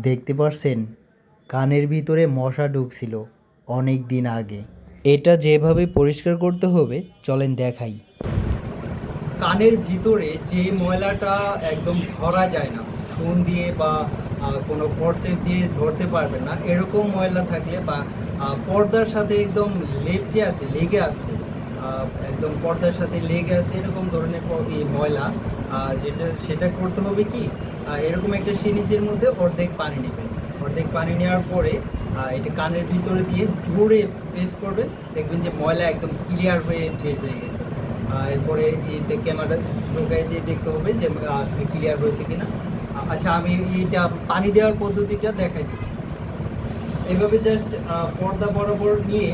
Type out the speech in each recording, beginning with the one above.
দেখতে পারছেন কানের ভিতরে মশা ঢুকছিল অনেক দিন আগে। এটা যেভাবে পরিষ্কার করতে হবে চলেন দেখাই। কানের ভিতরে যে ময়লাটা একদম ধরা যায় না, সুন দিয়ে বা কোনো ফোর্সেপ দিয়ে ধরতে পারবে না, এরকম ময়লা থাকলে বা পর্দার সাথে একদম লেগে আছে একদম পর্দার সাথে লেগে আছে এরকম ধরনের এই ময়লা, সেটা করতে হবে কি, এরকম একটা সিরিজের মধ্যে অর্ধেক পানি নেবেন। অর্ধেক পানি নেওয়ার পরে এটা কানের ভিতরে দিয়ে জোরে প্রেস করবেন, দেখবেন যে ময়লা একদম ক্লিয়ার হয়ে বের হয়ে গেছে। এরপরে এটা ক্যামেরা ঢোকাই দিয়ে দেখতে হবে যে আসলে ক্লিয়ার হয়েছে কিনা। আচ্ছা, আমি এইটা পানি দেওয়ার পদ্ধতিটা দেখাই দিচ্ছি। এভাবে জাস্ট পর্দা বরাবর নিয়ে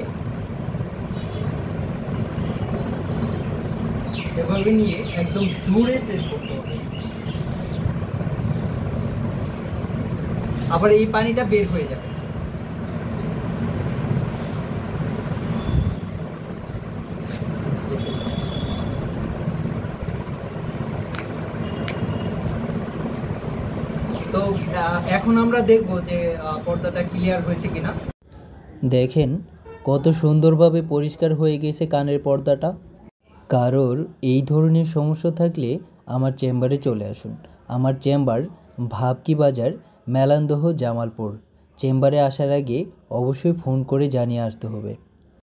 একদম জোরে প্রেস করতে হবে, আবার এই পানিটা বের হয়ে যাবে। তো এখন আমরা দেখব যে পর্দাটা ক্লিয়ার হয়েছে কিনা। দেখেন কত সুন্দরভাবে পরিষ্কার হয়ে গেছে কানের পর্দাটা। কারোর এই ধরনের সমস্যা থাকলে আমার চেম্বারে চলে আসুন। আমার চেম্বার ভাবকি বাজার, মেলান্দহ, জামালপুর। চেম্বারে আসার আগে অবশ্যই ফোন করে জানিয়ে আসতে হবে।